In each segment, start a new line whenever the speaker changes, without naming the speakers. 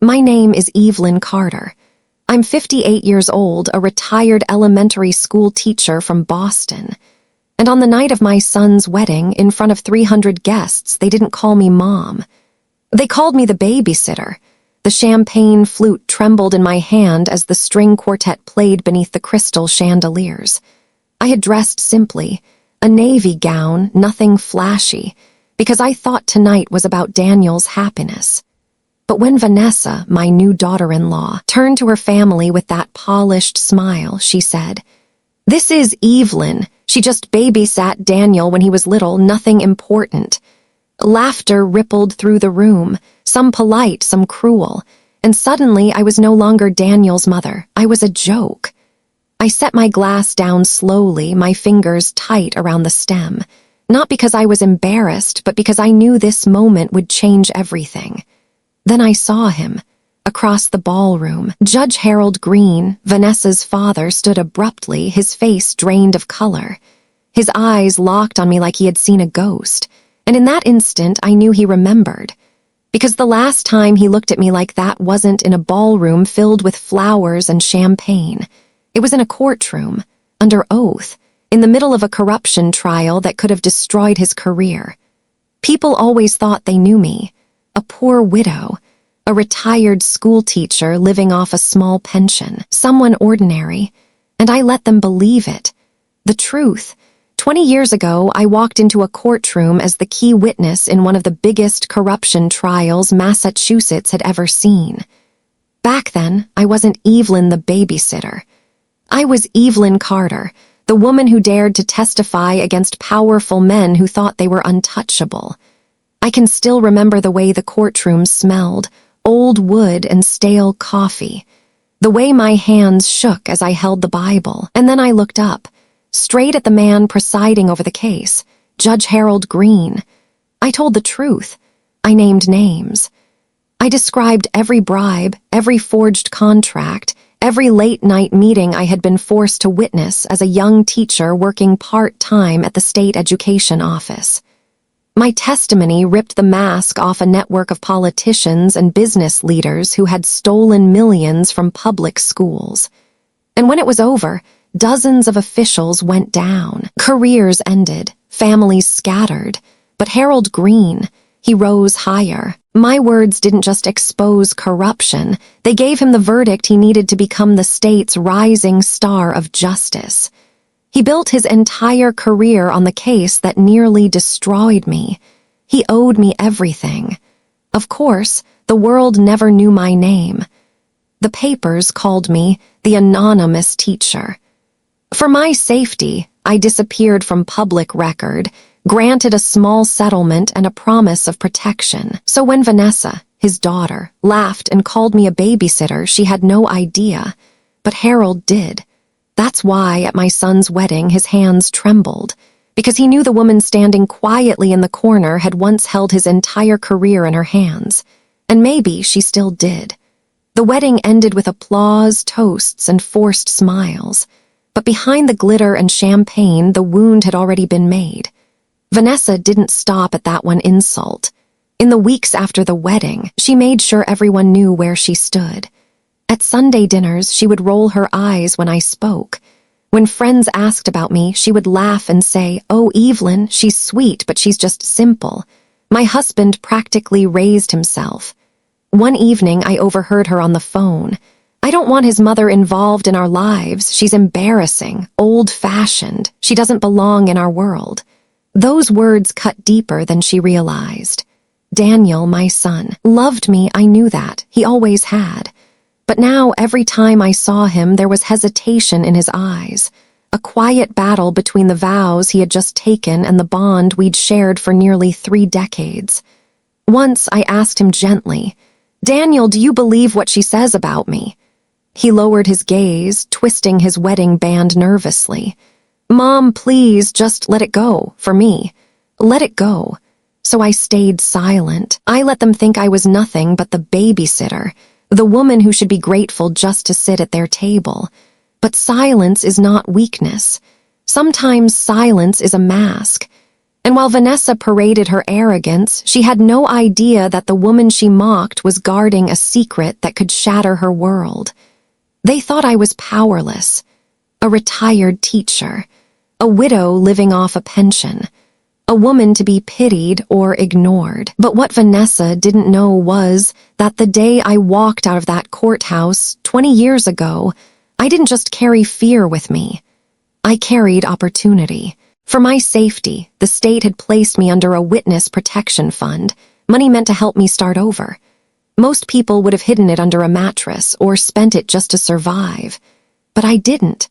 My name is Evelyn Carter. I'm 58 years old, a retired elementary school teacher from Boston. And on the night of my son's wedding, in front of 300 guests, they didn't call me Mom. They called me the babysitter. The champagne flute trembled in my hand as the string quartet played beneath the crystal chandeliers. I had dressed simply, a navy gown, nothing flashy, because I thought tonight was about Daniel's happiness. But when Vanessa, my new daughter-in-law, turned to her family with that polished smile, she said, "This is Evelyn. She just babysat Daniel when he was little, nothing important." Laughter rippled through the room, some polite, some cruel, and suddenly I was no longer Daniel's mother. I was a joke. I set my glass down slowly, my fingers tight around the stem, not because I was embarrassed, but because I knew this moment would change everything. Then I saw him. Across the ballroom, Judge Harold Green, Vanessa's father, stood abruptly, his face drained of color. His eyes locked on me like he had seen a ghost, and in that instant I knew he remembered. Because the last time he looked at me like that wasn't in a ballroom filled with flowers and champagne. It was in a courtroom, under oath, in the middle of a corruption trial that could have destroyed his career. People always thought they knew me. A poor widow, a retired school teacher living off a small pension, someone ordinary, and I let them believe it. The truth. 20 years ago, I walked into a courtroom as the key witness in one of the biggest corruption trials Massachusetts had ever seen. Back then, I wasn't Evelyn the babysitter. I was Evelyn Carter, the woman who dared to testify against powerful men who thought they were untouchable. I can still remember the way the courtroom smelled, old wood and stale coffee, the way my hands shook as I held the Bible, and then I looked up, straight at the man presiding over the case, Judge Harold Green. I told the truth. I named names. I described every bribe, every forged contract, every late-night meeting I had been forced to witness as a young teacher working part-time at the state education office. My testimony ripped the mask off a network of politicians and business leaders who had stolen millions from public schools. And when it was over, dozens of officials went down. Careers ended, families scattered. But Harold Green, he rose higher. My words didn't just expose corruption. They gave him the verdict he needed to become the state's rising star of justice. He built his entire career on the case that nearly destroyed me. He owed me everything. Of course, the world never knew my name. The papers called me the anonymous teacher. For my safety, I disappeared from public record, granted a small settlement and a promise of protection. So when Vanessa, his daughter, laughed and called me a babysitter, she had no idea. But Harold did. That's why at my son's wedding his hands trembled, because he knew the woman standing quietly in the corner had once held his entire career in her hands, and maybe she still did. The wedding ended with applause, toasts, and forced smiles, but behind the glitter and champagne the wound had already been made. Vanessa didn't stop at that one insult. In the weeks after the wedding, she made sure everyone knew where she stood. At Sunday dinners, she would roll her eyes when I spoke. When friends asked about me, she would laugh and say, "Oh, Evelyn, she's sweet, but she's just simple." My husband practically raised himself. One evening, I overheard her on the phone. "I don't want his mother involved in our lives. She's embarrassing, old-fashioned. She doesn't belong in our world." Those words cut deeper than she realized. Daniel, my son, loved me, I knew that. He always had. But now, every time I saw him, there was hesitation in his eyes, a quiet battle between the vows he had just taken and the bond we'd shared for nearly 3 decades. Once I asked him gently, "Daniel, do you believe what she says about me?" He lowered his gaze, twisting his wedding band nervously. "Mom, please, just let it go, for me. Let it go." So I stayed silent. I let them think I was nothing but the babysitter, the woman who should be grateful just to sit at their table. But silence is not weakness. Sometimes silence is a mask. And while Vanessa paraded her arrogance, she had no idea that the woman she mocked was guarding a secret that could shatter her world. They thought I was powerless, a retired teacher, a widow living off a pension, a woman to be pitied or ignored. But what Vanessa didn't know was that the day I walked out of that courthouse 20 years ago, I didn't just carry fear with me. I carried opportunity. For my safety, the state had placed me under a witness protection fund, money meant to help me start over. Most people would have hidden it under a mattress or spent it just to survive. But I didn't.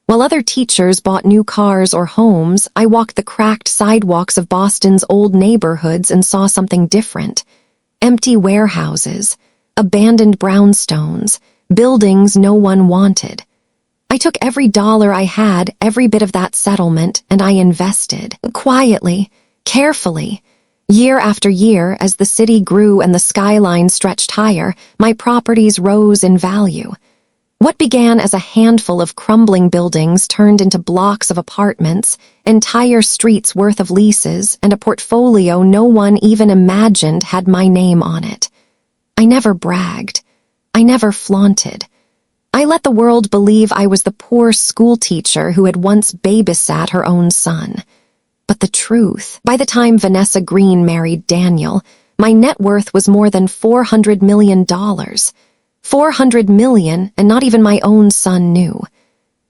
While other teachers bought new cars or homes, I walked the cracked sidewalks of Boston's old neighborhoods and saw something different. Empty warehouses, abandoned brownstones, buildings no one wanted. I took every dollar I had, every bit of that settlement, and I invested. Quietly, carefully. Year after year, as the city grew and the skyline stretched higher, my properties rose in value. What began as a handful of crumbling buildings turned into blocks of apartments, entire streets worth of leases, and a portfolio no one even imagined had my name on it. I never bragged. I never flaunted. I let the world believe I was the poor schoolteacher who had once babysat her own son. But the truth, by the time Vanessa Green married Daniel, my net worth was more than $400 million. $400 million, and not even my own son knew.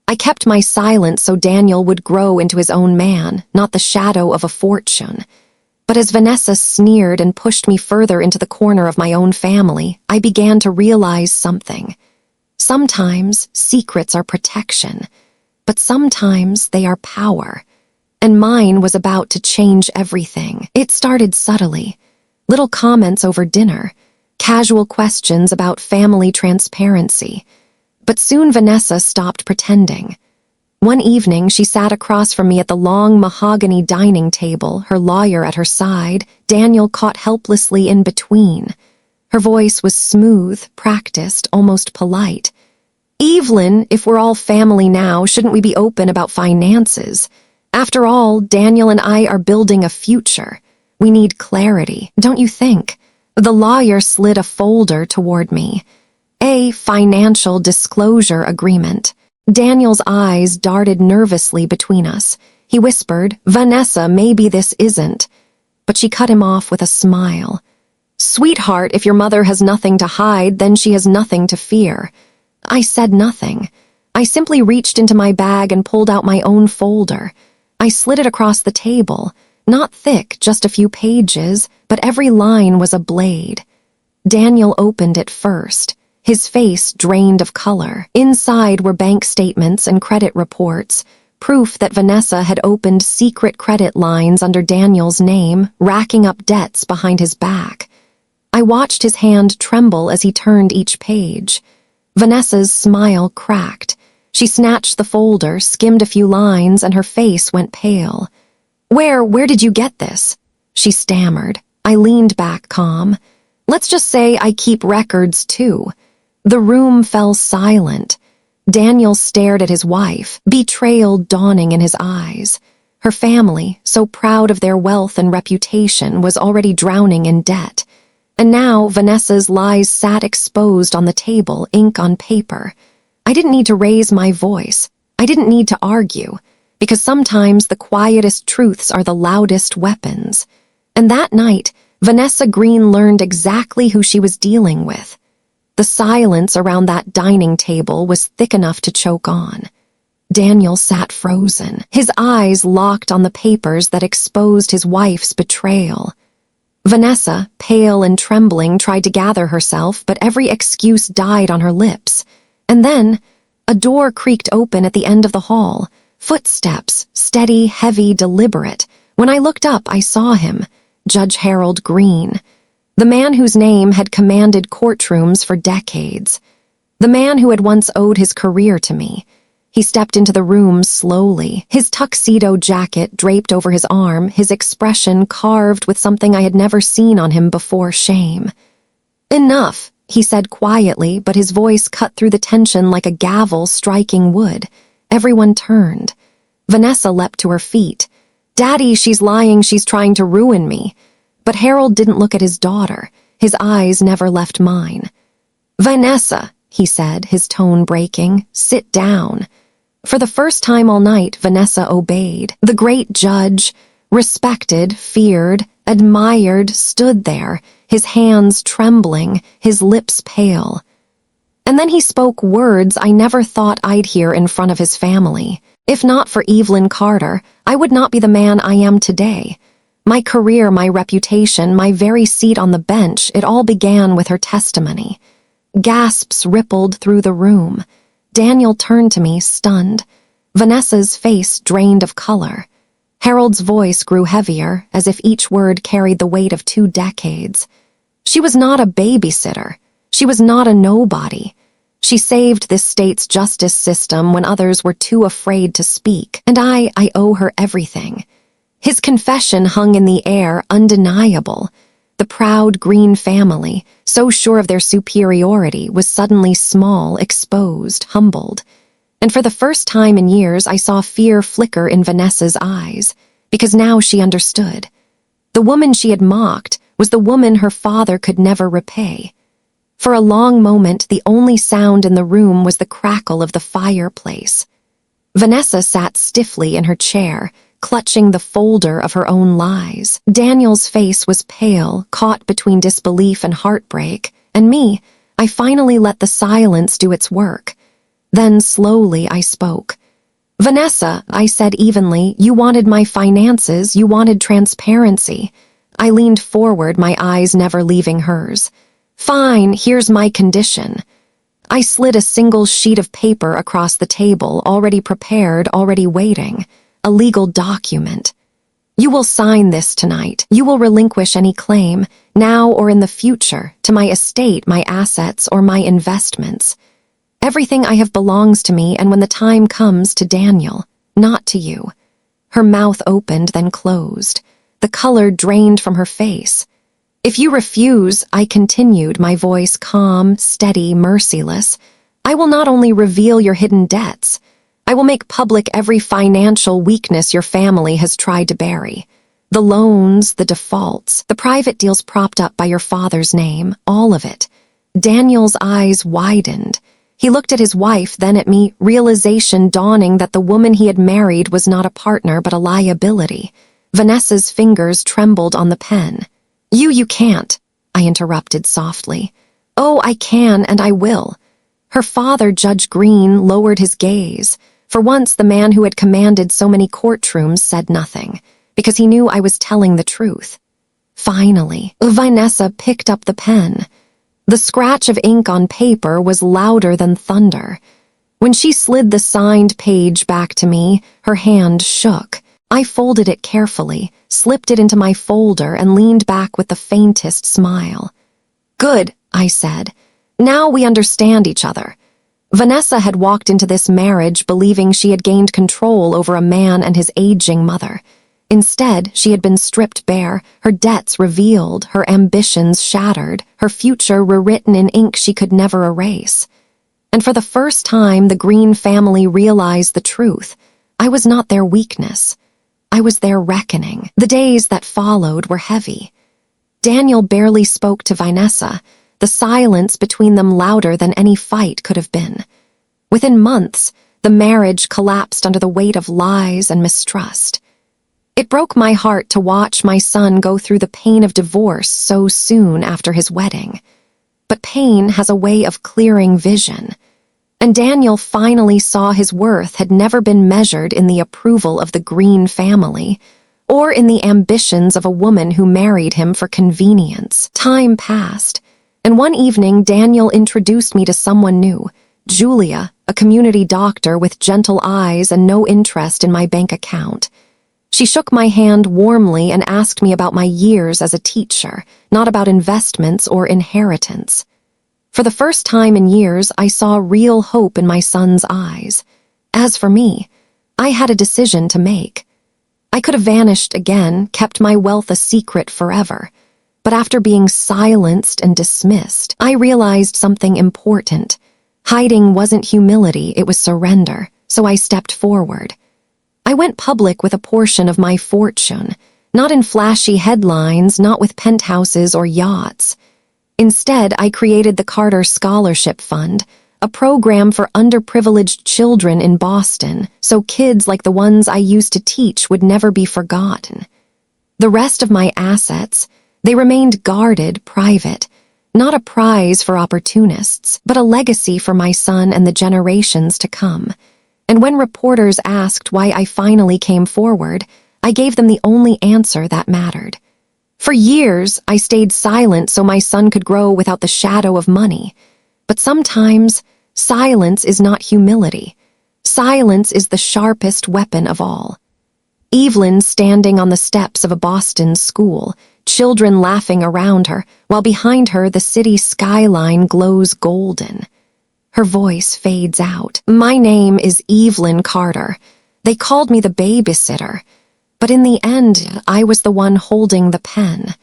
I kept my silence so Daniel would grow into his own man, not the shadow of a fortune. But as Vanessa sneered and pushed me further into the corner of my own family, I began to realize something. Sometimes secrets are protection, but sometimes they are power. And mine was about to change everything. It started subtly. Little comments over dinner, casual questions about family transparency. But soon Vanessa stopped pretending. One evening, she sat across from me at the long mahogany dining table, her lawyer at her side, Daniel caught helplessly in between. Her voice was smooth, practiced, almost polite. "Evelyn, if we're all family now, shouldn't we be open about finances? After all, Daniel and I are building a future. We need clarity, don't you think?" The lawyer slid a folder toward me. A financial disclosure agreement. Daniel's eyes darted nervously between us. He whispered, "Vanessa, maybe this isn't." But she cut him off with a smile. "Sweetheart, if your mother has nothing to hide, then she has nothing to fear." I said nothing. I simply reached into my bag and pulled out my own folder. I slid it across the table. Not thick, just a few pages, but every line was a blade. Daniel opened it first, his face drained of color. Inside were bank statements and credit reports, proof that Vanessa had opened secret credit lines under Daniel's name, racking up debts behind his back. I watched his hand tremble as he turned each page. Vanessa's smile cracked. She snatched the folder, skimmed a few lines, and her face went pale. Where did you get this?" she stammered. I leaned back calm. "Let's just say I keep records too." The room fell silent. Daniel stared at his wife, betrayal dawning in his eyes. Her family, so proud of their wealth and reputation, was already drowning in debt. And now Vanessa's lies sat exposed on the table, ink on paper. I didn't need to raise my voice. I didn't need to argue. Because sometimes the quietest truths are the loudest weapons. And that night, Vanessa Green learned exactly who she was dealing with. The silence around that dining table was thick enough to choke on. Daniel sat frozen, his eyes locked on the papers that exposed his wife's betrayal. Vanessa, pale and trembling, tried to gather herself, but every excuse died on her lips. And then, a door creaked open at the end of the hall. Footsteps, steady, heavy, deliberate. When I looked up, I saw him, Judge Harold Green, the man whose name had commanded courtrooms for decades, the man who had once owed his career to me. He stepped into the room slowly, his tuxedo jacket draped over his arm, his expression carved with something I had never seen on him before: shame. "Enough," he said quietly, but his voice cut through the tension like a gavel striking wood. Everyone turned. Vanessa leapt to her feet. "Daddy, she's lying, she's trying to ruin me." But Harold didn't look at his daughter. His eyes never left mine. "Vanessa," he said, his tone breaking, "sit down." For the first time all night, Vanessa obeyed. The great judge, respected, feared, admired, stood there, his hands trembling, his lips pale. And then he spoke words I never thought I'd hear in front of his family. If not for Evelyn Carter, I would not be the man I am today. My career, my reputation, my very seat on the bench, it all began with her testimony. Gasps rippled through the room. Daniel turned to me, stunned. Vanessa's face drained of color. Harold's voice grew heavier, as if each word carried the weight of 2 decades. She was not a babysitter. She was not a nobody. She saved this state's justice system when others were too afraid to speak, and I owe her everything. His confession hung in the air, undeniable. The proud Green family, so sure of their superiority, was suddenly small, exposed, humbled. And for the first time in years, I saw fear flicker in Vanessa's eyes, because now she understood. The woman she had mocked was the woman her father could never repay. For a long moment, the only sound in the room was the crackle of the fireplace. Vanessa sat stiffly in her chair, clutching the folder of her own lies. Daniel's face was pale, caught between disbelief and heartbreak, and me, I finally let the silence do its work. Then slowly I spoke. "Vanessa," I said evenly, "you wanted my finances, you wanted transparency." I leaned forward, my eyes never leaving hers. "Fine, here's my condition." I slid a single sheet of paper across the table, already prepared, already waiting. A legal document. "You will sign this tonight. You will relinquish any claim, now or in the future, to my estate, my assets, or my investments. Everything I have belongs to me, and when the time comes, to Daniel, not to you." Her mouth opened, then closed. The color drained from her face. "If you refuse," I continued, my voice calm, steady, merciless, "I will not only reveal your hidden debts, I will make public every financial weakness your family has tried to bury. The loans, the defaults, the private deals propped up by your father's name, all of it." Daniel's eyes widened. He looked at his wife, then at me, realization dawning that the woman he had married was not a partner but a liability. Vanessa's fingers trembled on the pen. You can't," I interrupted softly. "Oh, I can and I will." Her father, Judge Green, lowered his gaze. For once, the man who had commanded so many courtrooms said nothing, because he knew I was telling the truth. Finally, Vanessa picked up the pen. The scratch of ink on paper was louder than thunder. When she slid the signed page back to me, her hand shook. I folded it carefully, slipped it into my folder, and leaned back with the faintest smile. "Good," I said. "Now we understand each other." Vanessa had walked into this marriage believing she had gained control over a man and his aging mother. Instead, she had been stripped bare, her debts revealed, her ambitions shattered, her future rewritten in ink she could never erase. And for the first time, the Green family realized the truth. I was not their weakness. I was their reckoning. The days that followed were heavy. Daniel barely spoke to Vanessa, the silence between them louder than any fight could have been. Within months, the marriage collapsed under the weight of lies and mistrust. It broke my heart to watch my son go through the pain of divorce so soon after his wedding. But pain has a way of clearing vision. And Daniel finally saw his worth had never been measured in the approval of the Green family, or in the ambitions of a woman who married him for convenience. Time passed, and one evening Daniel introduced me to someone new, Julia, a community doctor with gentle eyes and no interest in my bank account. She shook my hand warmly and asked me about my years as a teacher, not about investments or inheritance. For the first time in years, I saw real hope in my son's eyes. As for me, I had a decision to make. I could have vanished again, kept my wealth a secret forever. But after being silenced and dismissed, I realized something important. Hiding wasn't humility, it was surrender, so I stepped forward. I went public with a portion of my fortune, not in flashy headlines, not with penthouses or yachts. Instead, I created the Carter Scholarship Fund, a program for underprivileged children in Boston, so kids like the ones I used to teach would never be forgotten. The rest of my assets, they remained guarded, private, not a prize for opportunists, but a legacy for my son and the generations to come. And when reporters asked why I finally came forward, I gave them the only answer that mattered. For years, I stayed silent so my son could grow without the shadow of money. But sometimes, silence is not humility. Silence is the sharpest weapon of all. Evelyn standing on the steps of a Boston school, children laughing around her, while behind her the city skyline glows golden. Her voice fades out. My name is Evelyn Carter. They called me the babysitter. But in the end, I was the one holding the pen.